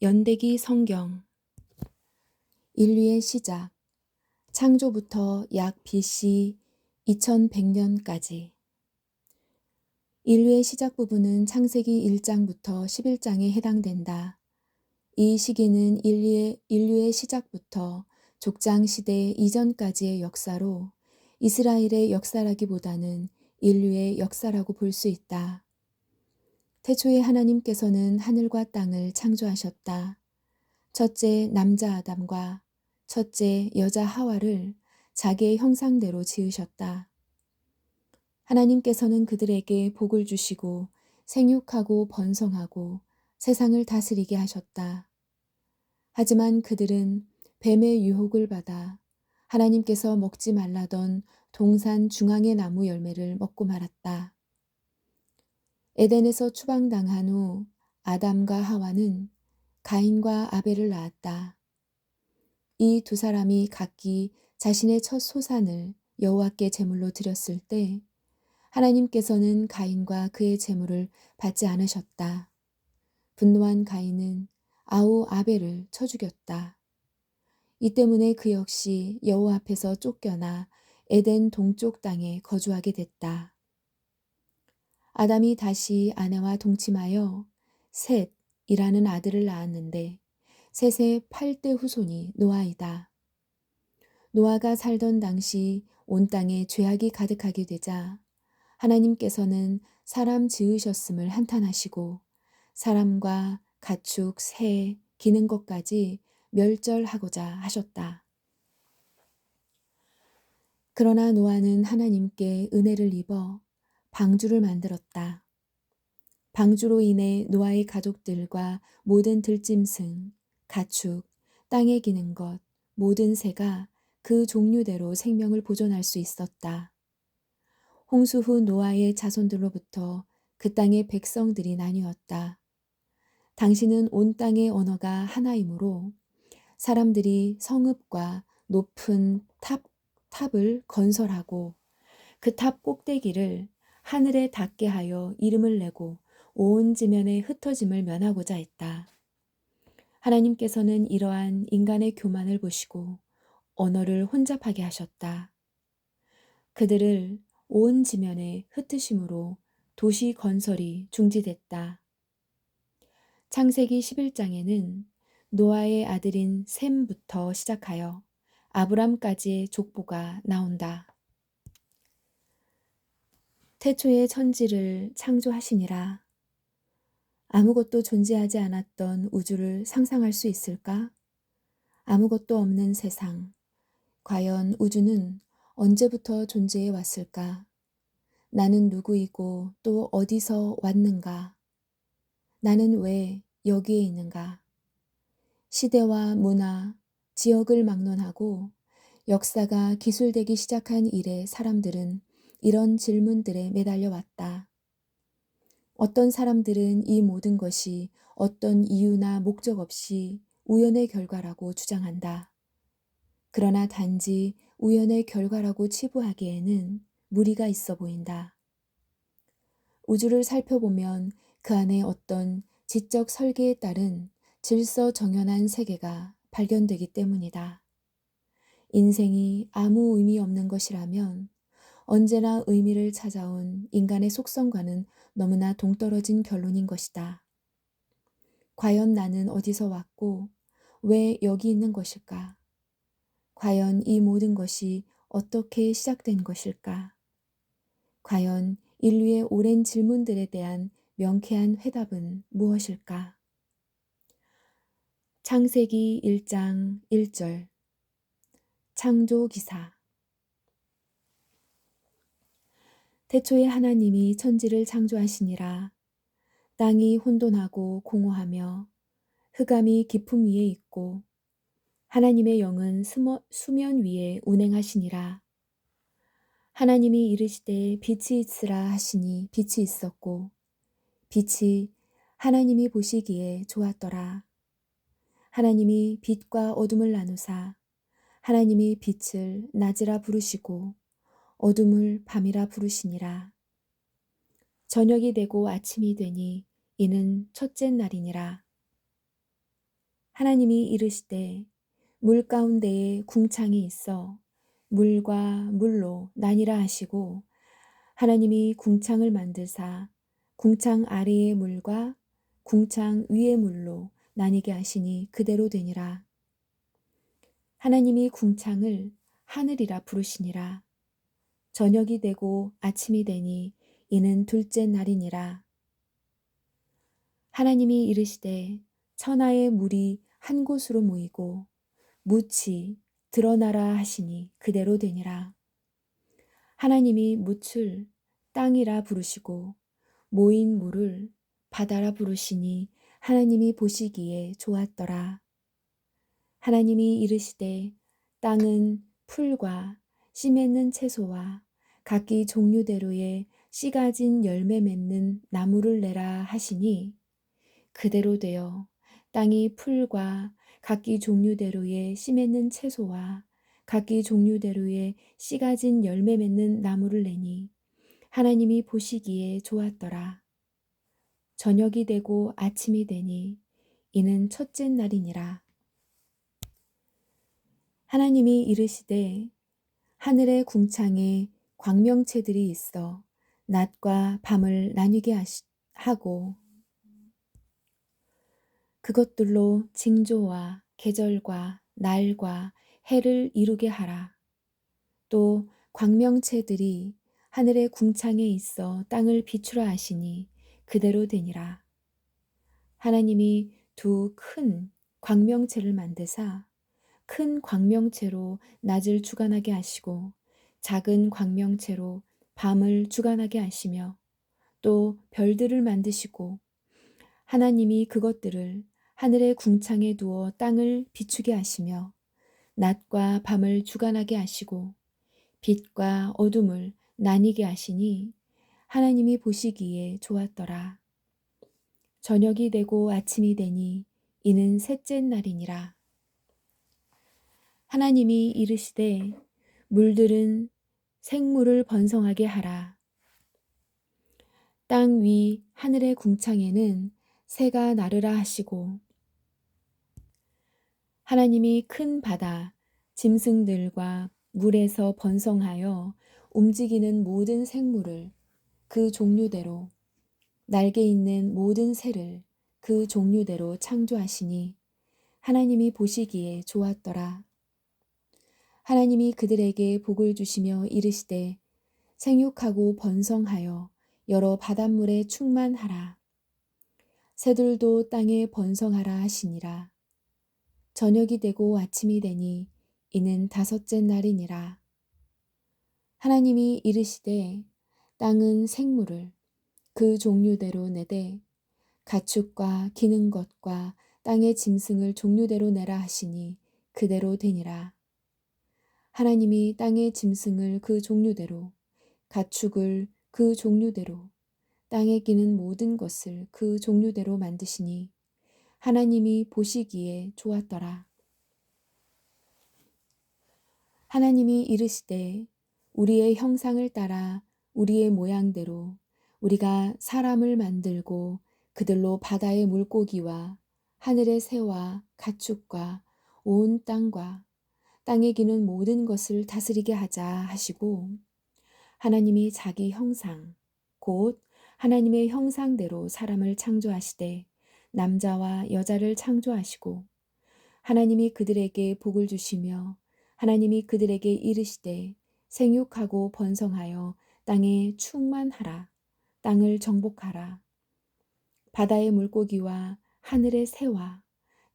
연대기 성경. 인류의 시작. 창조부터 약 BC 2100년까지. 인류의 시작 부분은 창세기 1장부터 11장에 해당된다. 이 시기는 인류의 시작부터 족장 시대 이전까지의 역사로 이스라엘의 역사라기보다는 인류의 역사라고 볼 수 있다. 태초에 하나님께서는 하늘과 땅을 창조하셨다. 첫째 남자 아담과 첫째 여자 하와를 자기의 형상대로 지으셨다. 하나님께서는 그들에게 복을 주시고 생육하고 번성하고 세상을 다스리게 하셨다. 하지만 그들은 뱀의 유혹을 받아 하나님께서 먹지 말라던 동산 중앙의 나무 열매를 먹고 말았다. 에덴에서 추방당한 후 아담과 하와는 가인과 아벨을 낳았다. 이 두 사람이 각기 자신의 첫 소산을 여호와께 제물로 드렸을 때 하나님께서는 가인과 그의 제물을 받지 않으셨다. 분노한 가인은 아우 아벨을 쳐 죽였다. 이 때문에 그 역시 여호와 앞에서 쫓겨나 에덴 동쪽 땅에 거주하게 됐다. 아담이 다시 아내와 동침하여 셋이라는 아들을 낳았는데 셋의 8대 후손이 노아이다. 노아가 살던 당시 온 땅에 죄악이 가득하게 되자 하나님께서는 사람 지으셨음을 한탄하시고 사람과 가축, 새, 기는 것까지 멸절하고자 하셨다. 그러나 노아는 하나님께 은혜를 입어 방주를 만들었다. 방주로 인해 노아의 가족들과 모든 들짐승, 가축, 땅에 기는 것, 모든 새가 그 종류대로 생명을 보존할 수 있었다. 홍수 후 노아의 자손들로부터 그 땅의 백성들이 나뉘었다. 당시는 온 땅의 언어가 하나이므로 사람들이 성읍과 높은 탑을 건설하고 그 탑 꼭대기를 하늘에 닿게 하여 이름을 내고 온 지면의 흩어짐을 면하고자 했다. 하나님께서는 이러한 인간의 교만을 보시고 언어를 혼잡하게 하셨다. 그들을 온 지면에 흩으심으로 도시 건설이 중지됐다. 창세기 11장에는 노아의 아들인 셈부터 시작하여 아브람까지의 족보가 나온다. 태초에 천지를 창조하시니라. 아무것도 존재하지 않았던 우주를 상상할 수 있을까? 아무것도 없는 세상. 과연 우주는 언제부터 존재해 왔을까? 나는 누구이고 또 어디서 왔는가? 나는 왜 여기에 있는가? 시대와 문화, 지역을 막론하고 역사가 기술되기 시작한 이래 사람들은 이런 질문들에 매달려 왔다. 어떤 사람들은 이 모든 것이 어떤 이유나 목적 없이 우연의 결과라고 주장한다. 그러나 단지 우연의 결과라고 치부하기에는 무리가 있어 보인다. 우주를 살펴보면 그 안에 어떤 지적 설계에 따른 질서정연한 세계가 발견되기 때문이다. 인생이 아무 의미 없는 것이라면 언제나 의미를 찾아온 인간의 속성과는 너무나 동떨어진 결론인 것이다. 과연 나는 어디서 왔고 왜 여기 있는 것일까? 과연 이 모든 것이 어떻게 시작된 것일까? 과연 인류의 오랜 질문들에 대한 명쾌한 회답은 무엇일까? 창세기 1장 1절 창조기사. 태초에 하나님이 천지를 창조하시니라. 땅이 혼돈하고 공허하며 흑암이 깊음 위에 있고 하나님의 영은 수면 위에 운행하시니라. 하나님이 이르시되 빛이 있으라 하시니 빛이 있었고 빛이 하나님이 보시기에 좋았더라. 하나님이 빛과 어둠을 나누사 하나님이 빛을 낮이라 부르시고 어둠을 밤이라 부르시니라. 저녁이 되고 아침이 되니 이는 첫째 날이니라. 하나님이 이르시되 물 가운데에 궁창이 있어 물과 물로 나뉘라 하시고 하나님이 궁창을 만드사 궁창 아래의 물과 궁창 위의 물로 나뉘게 하시니 그대로 되니라. 하나님이 궁창을 하늘이라 부르시니라. 저녁이 되고 아침이 되니 이는 둘째 날이니라. 하나님이 이르시되 천하의 물이 한 곳으로 모이고 묻이 드러나라 하시니 그대로 되니라. 하나님이 묻을 땅이라 부르시고 모인 물을 바다라 부르시니 하나님이 보시기에 좋았더라. 하나님이 이르시되 땅은 풀과 씨 맺는 채소와 각기 종류대로의 씨 가진 열매 맺는 나무를 내라 하시니 그대로 되어 땅이 풀과 각기 종류대로의 씨 맺는 채소와 각기 종류대로의 씨 가진 열매 맺는 나무를 내니 하나님이 보시기에 좋았더라. 저녁이 되고 아침이 되니 이는 첫째 날이니라. 하나님이 이르시되 하늘의 궁창에 광명체들이 있어 낮과 밤을 나뉘게 하고 그것들로 징조와 계절과 날과 해를 이루게 하라. 또 광명체들이 하늘의 궁창에 있어 땅을 비추라 하시니 그대로 되니라. 하나님이 두 큰 광명체를 만드사 큰 광명체로 낮을 주관하게 하시고 작은 광명체로 밤을 주관하게 하시며 또 별들을 만드시고 하나님이 그것들을 하늘의 궁창에 두어 땅을 비추게 하시며 낮과 밤을 주관하게 하시고 빛과 어둠을 나뉘게 하시니 하나님이 보시기에 좋았더라. 저녁이 되고 아침이 되니 이는 셋째 날이니라. 하나님이 이르시되 물들은 생물을 번성하게 하라. 땅 위 하늘의 궁창에는 새가 나르라 하시고 하나님이 큰 바다 짐승들과 물에서 번성하여 움직이는 모든 생물을 그 종류대로 날개 있는 모든 새를 그 종류대로 창조하시니 하나님이 보시기에 좋았더라. 하나님이 그들에게 복을 주시며 이르시되 생육하고 번성하여 여러 바닷물에 충만하라. 새들도 땅에 번성하라 하시니라. 저녁이 되고 아침이 되니 이는 다섯째 날이니라. 하나님이 이르시되 땅은 생물을 그 종류대로 내되 가축과 기는 것과 땅의 짐승을 종류대로 내라 하시니 그대로 되니라. 하나님이 땅의 짐승을 그 종류대로 가축을 그 종류대로 땅에 기는 모든 것을 그 종류대로 만드시니 하나님이 보시기에 좋았더라. 하나님이 이르시되 우리의 형상을 따라 우리의 모양대로 우리가 사람을 만들고 그들로 바다의 물고기와 하늘의 새와 가축과 온 땅과 땅에 기는 모든 것을 다스리게 하자 하시고 하나님이 자기 형상 곧 하나님의 형상대로 사람을 창조하시되 남자와 여자를 창조하시고 하나님이 그들에게 복을 주시며 하나님이 그들에게 이르시되 생육하고 번성하여 땅에 충만하라. 땅을 정복하라. 바다의 물고기와 하늘의 새와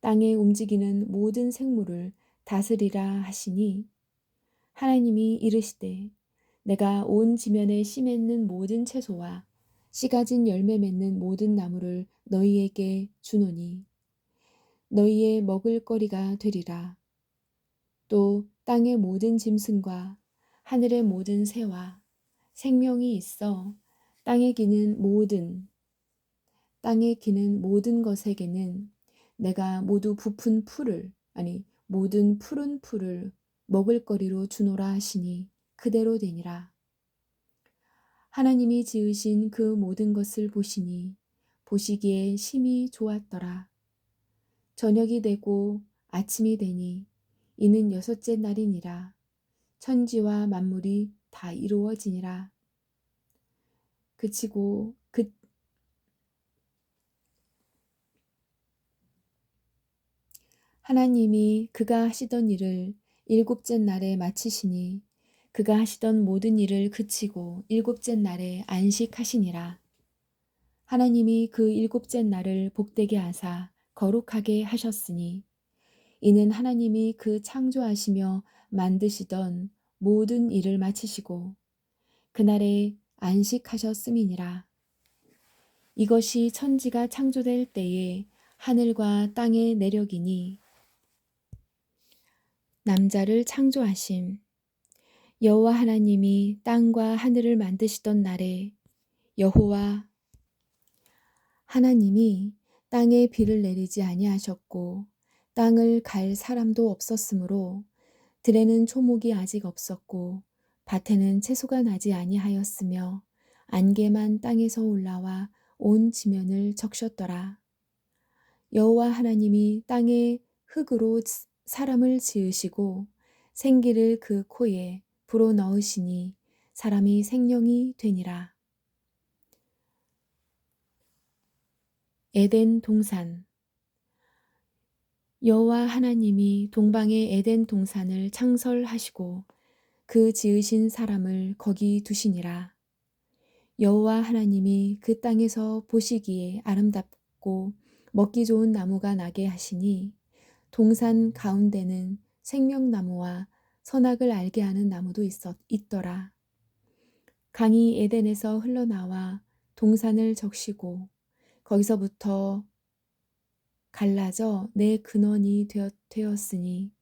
땅에 움직이는 모든 생물을 다스리라 하시니 하나님이 이르시되 내가 온 지면에 씨 맺는 모든 채소와 씨 가진 열매 맺는 모든 나무를 너희에게 주노니 너희의 먹을거리가 되리라. 또 땅의 모든 짐승과 하늘의 모든 새와 생명이 있어 땅에 기는 모든 것에게는 내가 모든 푸른 풀을 먹을거리로 주노라 하시니 그대로 되니라. 하나님이 지으신 그 모든 것을 보시니 보시기에 심히 좋았더라. 저녁이 되고 아침이 되니 이는 여섯째 날이니라. 천지와 만물이 다 이루어지니라. 그치고 하나님이 그가 하시던 일을 일곱째 날에 마치시니 그가 하시던 모든 일을 그치고 일곱째 날에 안식하시니라. 하나님이 그 일곱째 날을 복되게 하사 거룩하게 하셨으니 이는 하나님이 그 창조하시며 만드시던 모든 일을 마치시고 그날에 안식하셨음이니라. 이것이 천지가 창조될 때에 하늘과 땅의 내력이니 남자를 창조하심. 여호와 하나님이 땅과 하늘을 만드시던 날에 여호와 하나님이 땅에 비를 내리지 아니하셨고 땅을 갈 사람도 없었으므로 들에는 초목이 아직 없었고 밭에는 채소가 나지 아니하였으며 안개만 땅에서 올라와 온 지면을 적셨더라. 여호와 하나님이 땅에 흙으로 사람을 지으시고 생기를 그 코에 불어넣으시니 사람이 생명이 되니라. 에덴 동산. 여호와 하나님이 동방의 에덴 동산을 창설하시고 그 지으신 사람을 거기 두시니라. 여호와 하나님이 그 땅에서 보시기에 아름답고 먹기 좋은 나무가 나게 하시니 동산 가운데는 생명나무와 선악을 알게 하는 나무도 있더라. 강이 에덴에서 흘러나와 동산을 적시고 거기서부터 갈라져 내 근원이 되었으니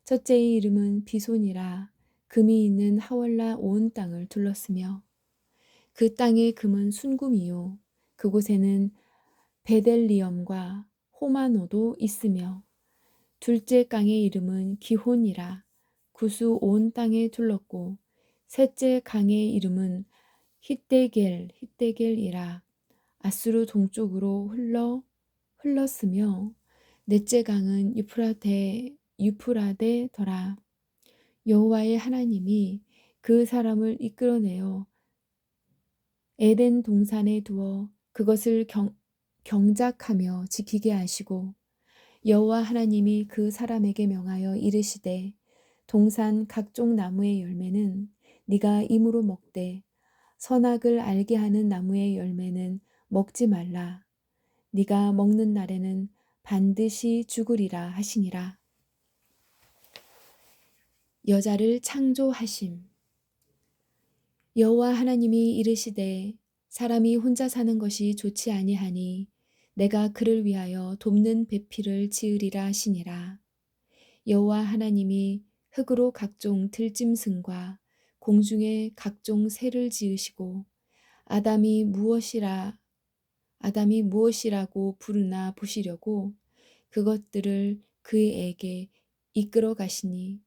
첫째의 이름은 비손이라. 금이 있는 하월라 온 땅을 둘렀으며 그 땅의 금은 순금이요 그곳에는 베델리엄과 호마노도 있으며 둘째 강의 이름은 기혼이라. 구수 온 땅에 둘렀고 셋째 강의 이름은 히데겔이라. 아수르 동쪽으로 흘렀으며 넷째 강은 유프라데더라. 여호와의 하나님이 그 사람을 이끌어내어 에덴 동산에 두어 그것을 경작하며 지키게 하시고 여호와 하나님이 그 사람에게 명하여 이르시되 동산 각종 나무의 열매는 네가 임으로 먹되 선악을 알게 하는 나무의 열매는 먹지 말라. 네가 먹는 날에는 반드시 죽으리라 하시니라. 여자를 창조하심. 여호와 하나님이 이르시되 사람이 혼자 사는 것이 좋지 아니하니 내가 그를 위하여 돕는 배필을 지으리라 하시니라. 여호와 하나님이 흙으로 각종 들짐승과 공중에 각종 새를 지으시고 아담이 무엇이라고 부르나 보시려고 그것들을 그에게 이끌어 가시니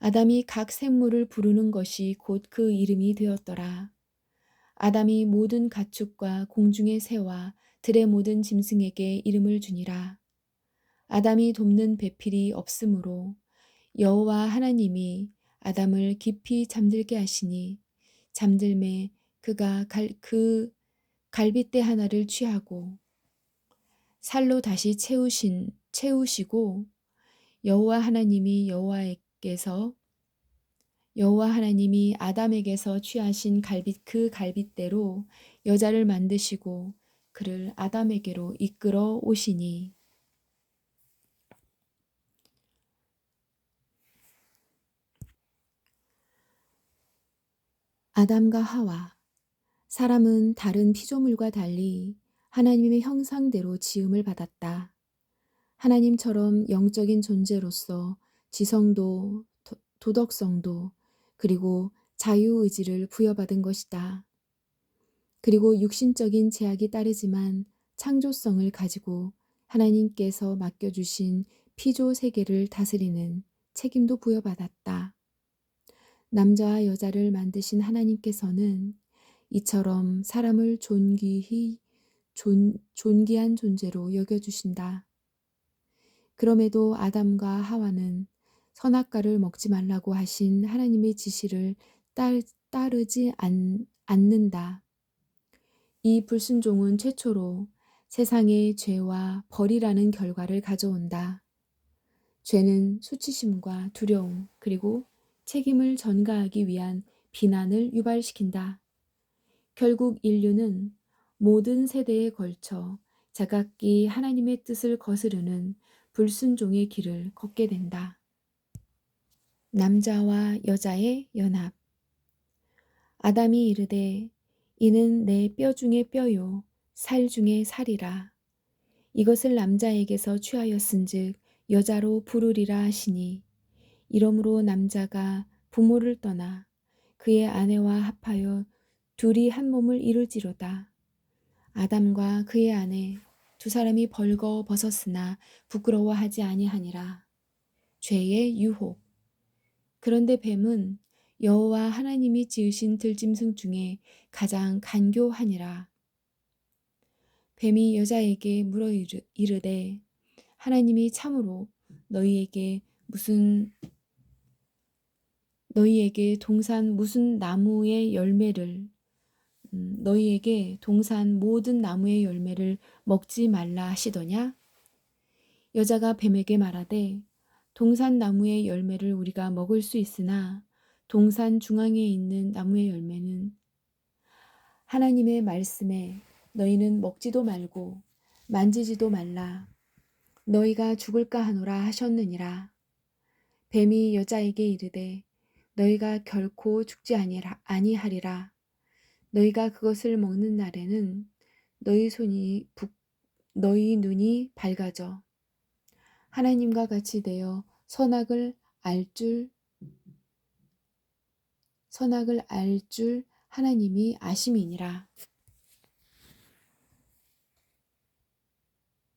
아담이 각 생물을 부르는 것이 곧 그 이름이 되었더라. 아담이 모든 가축과 공중의 새와 들의 모든 짐승에게 이름을 주니라. 아담이 돕는 배필이 없으므로 여호와 하나님이 아담을 깊이 잠들게 하시니 잠들매 그가 그 갈빗대 하나를 취하고 살로 다시 채우시고 여호와 하나님이 아담에게서 취하신 그 갈빗대로 여자를 만드시고 그를 아담에게로 이끌어 오시니 아담과 하와. 사람은 다른 피조물과 달리 하나님의 형상대로 지음을 받았다. 하나님처럼 영적인 존재로서 지성도 도덕성도 그리고 자유의지를 부여받은 것이다. 그리고 육신적인 제약이 따르지만 창조성을 가지고 하나님께서 맡겨주신 피조 세계를 다스리는 책임도 부여받았다. 남자와 여자를 만드신 하나님께서는 이처럼 사람을 존귀히 존귀한 존재로 여겨주신다. 그럼에도 아담과 하와는 선악과를 먹지 말라고 하신 하나님의 지시를 따르지 않는다. 이 불순종은 최초로 세상의 죄와 벌이라는 결과를 가져온다. 죄는 수치심과 두려움 그리고 책임을 전가하기 위한 비난을 유발시킨다. 결국 인류는 모든 세대에 걸쳐 제각기 하나님의 뜻을 거스르는 불순종의 길을 걷게 된다. 남자와 여자의 연합. 아담이 이르되 이는 내 뼈 중에 뼈요 살 중에 살이라. 이것을 남자에게서 취하였은즉 여자로 부르리라 하시니 이러므로 남자가 부모를 떠나 그의 아내와 합하여 둘이 한 몸을 이룰지로다. 아담과 그의 아내 두 사람이 벌거 벗었으나 부끄러워하지 아니하니라. 죄의 유혹. 그런데 뱀은 여호와 하나님이 지으신 들짐승 중에 가장 간교하니라. 뱀이 여자에게 물어 이르되 하나님이 참으로 너희에게 동산 무슨 나무의 열매를 너희에게 동산 모든 나무의 열매를 먹지 말라 하시더냐? 여자가 뱀에게 말하되 동산 나무의 열매를 우리가 먹을 수 있으나 동산 중앙에 있는 나무의 열매는 하나님의 말씀에 너희는 먹지도 말고 만지지도 말라. 너희가 죽을까 하노라 하셨느니라. 뱀이 여자에게 이르되 너희가 결코 죽지 아니하리라. 너희가 그것을 먹는 날에는 너희 눈이 밝아져 하나님과 같이 되어 선악을 알 줄 하나님이 아심이니라.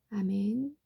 아멘.